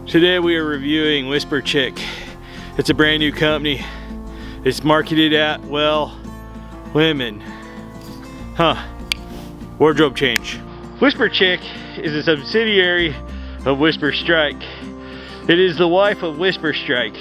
Today we are reviewing Whisperchick. It's a brand new company. It's marketed at, well, women. Wardrobe change. Whisperchick is a subsidiary of Whisperstrike. It is the wife of Whisperstrike,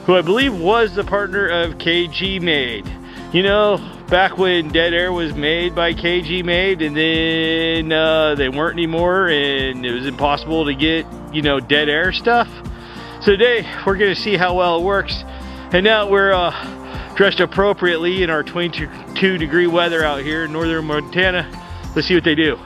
who I believe was the partner of KG Made. You know, back when Dead Air was made by KG Made, and then they weren't anymore, and it was impossible to get, you know, Dead Air stuff. So today we're gonna see how well it works. And now we're dressed appropriately in our 22-degree weather out here in northern Montana. Let's see what they do.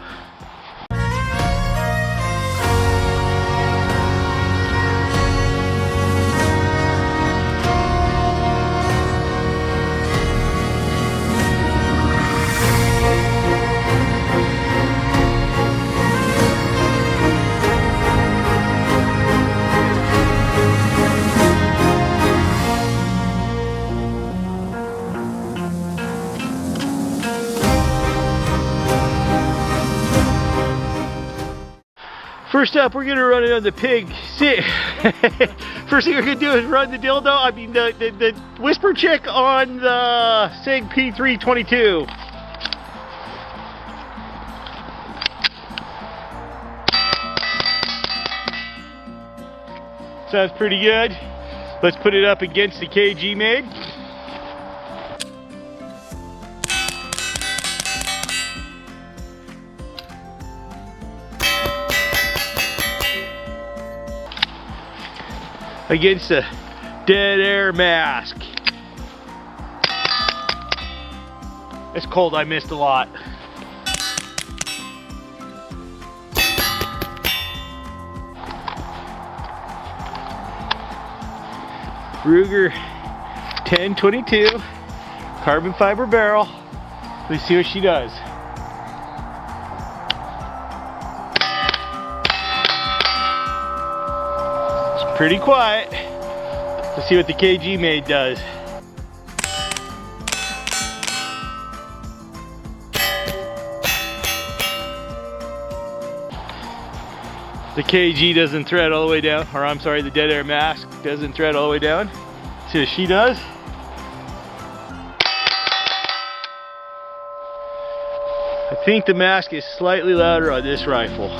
First up, we're gonna run it on the pig. See, first thing we're gonna do is run the the Whisperchick on the SIG P322. Sounds pretty good. Let's put it up against the KG Made. Against a Dead Air mask. It's cold, I missed a lot. Ruger 1022 carbon fiber barrel. Let's see what she does. Pretty quiet. Let's see what the KG Made does. The KG doesn't thread all the way down, or I'm sorry, the Dead Air mask doesn't thread all the way down. See what she does. I think the mask is slightly louder on this rifle.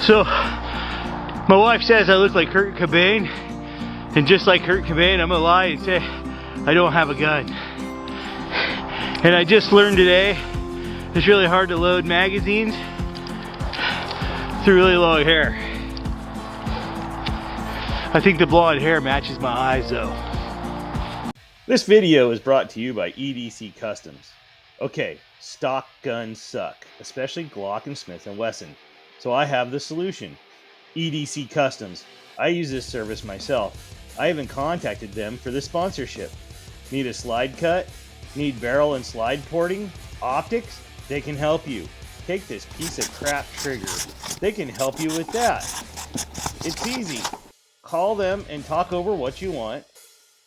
So, my wife says I look like Kurt Cobain, and just like Kurt Cobain, I'm gonna lie and say I don't have a gun. And I just learned today, it's really hard to load magazines through really long hair. I think the blonde hair matches my eyes though. This video is brought to you by EDCKustoms. Okay, stock guns suck, especially Glock and Smith&Wesson. So I have the solution. EDCKustoms. I use this service myself. I even contacted them for this sponsorship. Need a slide cut? Need barrel and slide porting? Optics? They can help you. Take this piece of crap trigger. They can help you with that. It's easy. Call them and talk over what you want.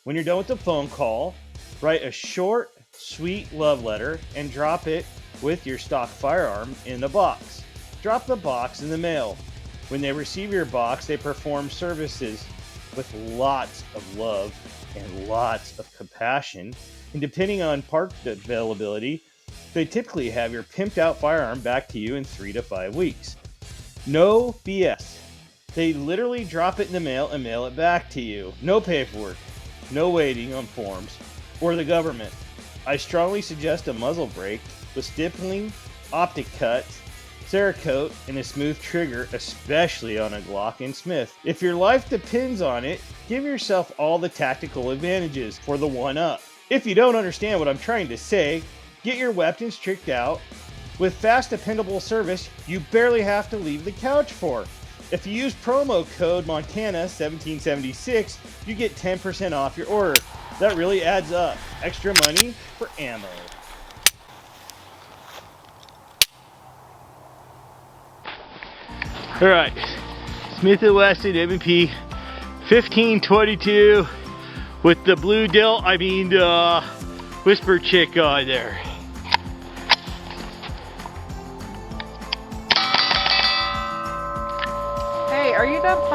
When you're done with the phone call, write a short, sweet love letter and drop it with your stock firearm in the box. Drop the box in the mail. When they receive your box, they perform services with lots of love and lots of compassion. And depending on part availability, they typically have your pimped out firearm back to you in 3 to 5 weeks. No BS. They literally drop it in the mail and mail it back to you. No paperwork, no waiting on forms, or the government. I strongly suggest a muzzle brake with stippling, optic cuts, Cerakote, and a smooth trigger, especially on a Glock and Smith. If your life depends on it, give yourself all the tactical advantages for the one-up. If you don't understand what I'm trying to say, get your weapons tricked out. With fast, dependable service, you barely have to leave the couch for. If you use promo code Montana1776, you get 10% off your order. That really adds up. Extra money for ammo. Alright, Smith&Wesson M&P 1522 with the blue Whisperchick on there.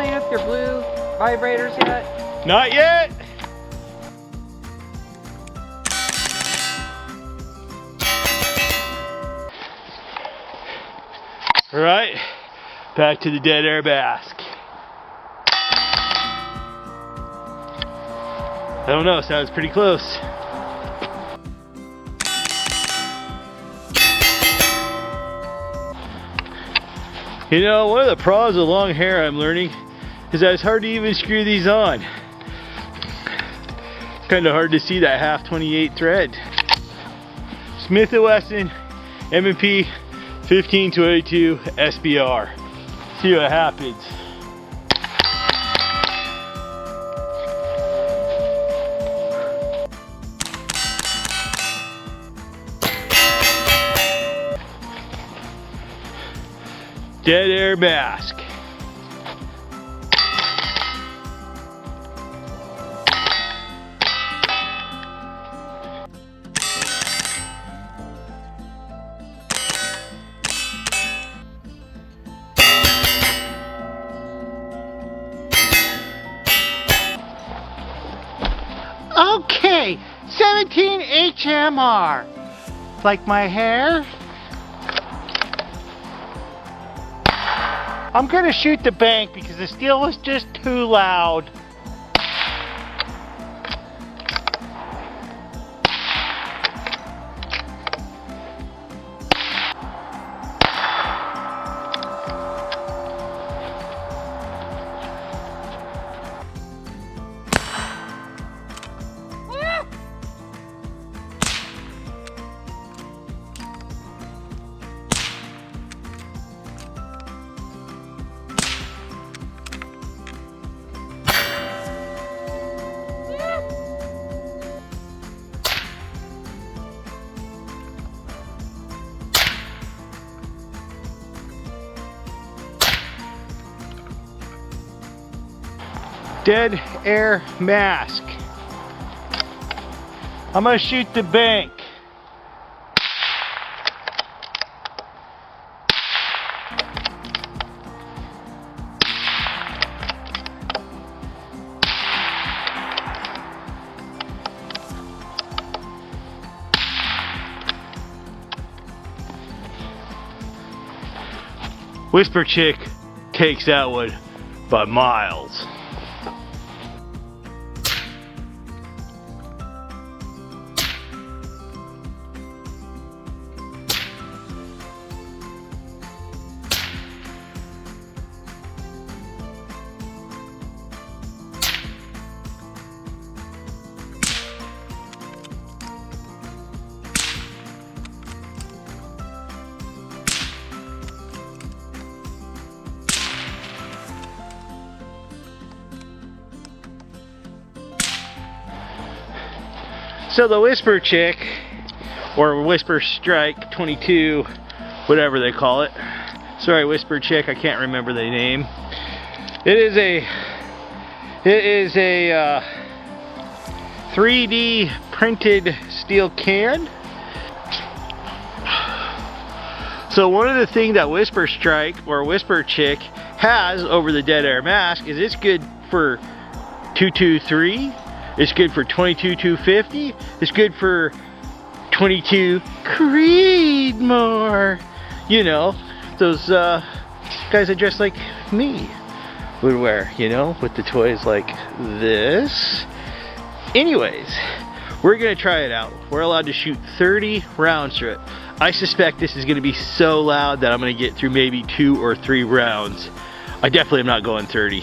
playing with your blue vibrators yet? Not yet. All right, back to the dead air mask. I don't know, sounds pretty close. You know, one of the pros of long hair I'm learning is that it's hard to even screw these on. It's kind of hard to see that half 28 thread. Smith&Wesson M&P 1522 SBR. See what happens. Dead air mask. Okay, 17 HMR. Like my hair? I'm gonna shoot the bank because the steel was just too loud. Dead air mask. I'm gonna shoot the bank. Whisperchick takes that one by miles. So the Whisperchick, or Whisperstrike 22, whatever they call it. Sorry, Whisperchick, I can't remember the name. It is a 3D printed steel can. So one of the things that Whisperstrike or Whisperchick has over the dead air mask is it's good for 223. It's good for 22-250. It's good for 22 Creedmoor. You know, those guys that dress like me would wear, you know, with the toys like this. Anyways, we're gonna try it out. We're allowed to shoot 30 rounds through it. I suspect this is gonna be so loud that I'm gonna get through maybe 2 or 3 rounds. I definitely am not going 30.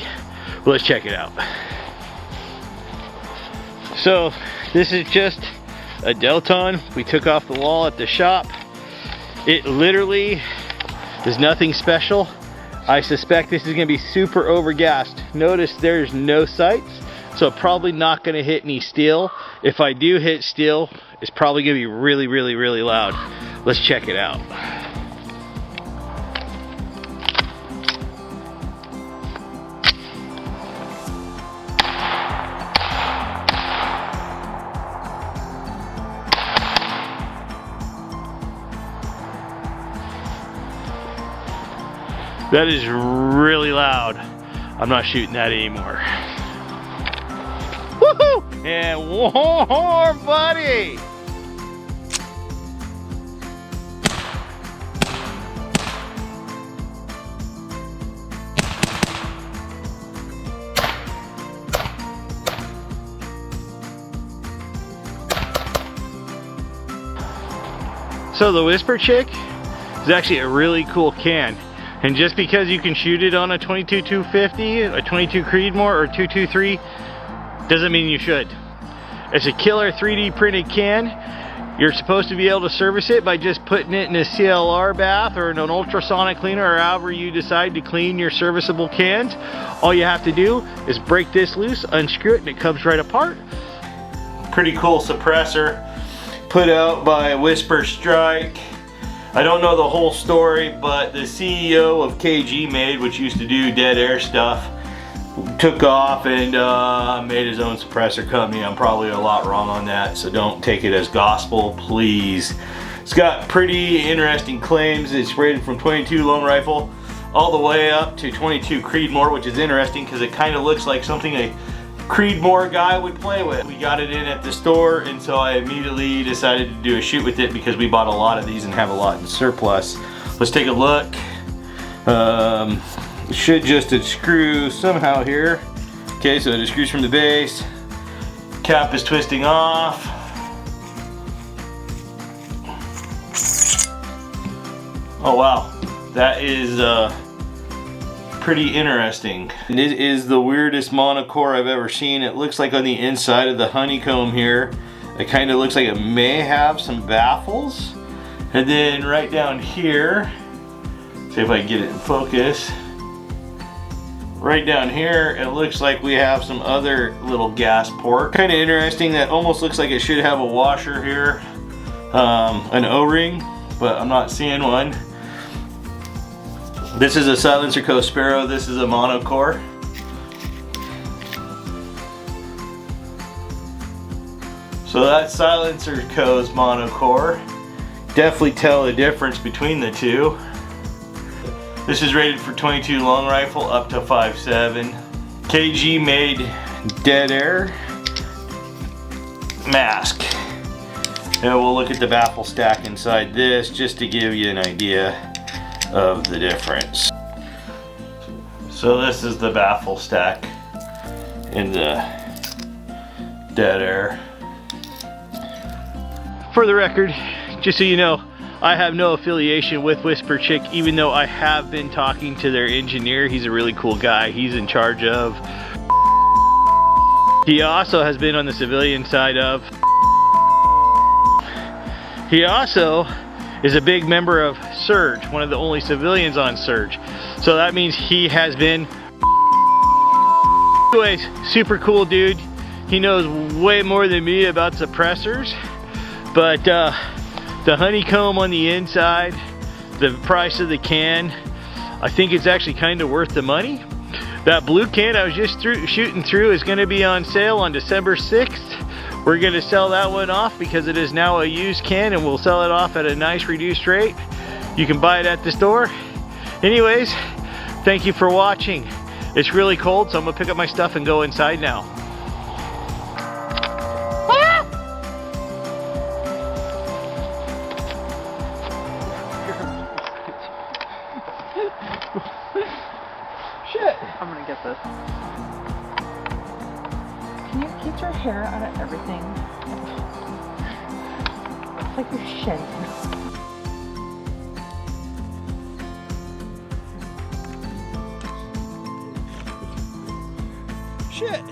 But let's check it out. So this is just a Delton we took off the wall at the shop. It literally is nothing special. I suspect this is going to be super overgassed. Notice there's no sights, so probably not going to hit any steel. If I do hit steel, it's probably going to be really, really, really loud. Let's check it out. That is really loud. I'm not shooting that anymore. Woohoo! And warm, buddy! So the Whisperchick is actually a really cool can. And just because you can shoot it on a 22-250, a 22 Creedmoor, or 223, doesn't mean you should. It's a killer 3D printed can. You're supposed to be able to service it by just putting it in a CLR bath or in an ultrasonic cleaner, or however you decide to clean your serviceable cans. All you have to do is break this loose, unscrew it, and it comes right apart. Pretty cool suppressor put out by Whisperchick. I don't know the whole story, but the CEO of KG Made, which used to do dead air stuff, took off and made his own suppressor company. I'm probably a lot wrong on that, so don't take it as gospel, please. It's got pretty interesting claims. It's rated from 22 long rifle all the way up to 22 Creedmoor, which is interesting because it kind of looks like something a Creedmoor guy would play with. We got it in at the store, and so I immediately decided to do a shoot with it because we bought a lot of these and have a lot in surplus. Let's take a look. It should just unscrew somehow here. Okay, so it unscrews from the base. Cap is twisting off. Oh wow, that is pretty interesting. It is the weirdest monocore I've ever seen. It looks like on the inside of the honeycomb here, it kind of looks like it may have some baffles. And then right down here, see if I can get it in focus. Right down here, it looks like we have some other little gas port. Kind of interesting, that almost looks like it should have a washer here, an O-ring, but I'm not seeing one. This is a Silencer Co. Sparrow. This is a monocore. So that's Silencer Co.'s monocore. Definitely tell the difference between the two. This is rated for 22 long rifle up to 5.7. KG Made dead air mask. And we'll look at the baffle stack inside this just to give you an idea of the difference. So this is the baffle stack in the dead air. For the record, just so you know, I have no affiliation with Whisperchick, even though I have been talking to their engineer. He's a really cool guy. He's in charge of. He also has been on the civilian side of. He also is a big member of Surge, one of the only civilians on Surge. So that means he has been. Anyways, super cool dude. He knows way more than me about suppressors. But the honeycomb on the inside, the price of the can, I think it's actually kind of worth the money. That blue can I was just shooting through is going to be on sale on December 6th. We're going to sell that one off because it is now a used can, and we'll sell it off at a nice reduced rate. You can buy it at the store. Anyways, thank you for watching. It's really cold, so I'm going to pick up my stuff and go inside now. Shit! I'm gonna get this. Can you keep your hair out of everything? It's like your shin. Shit!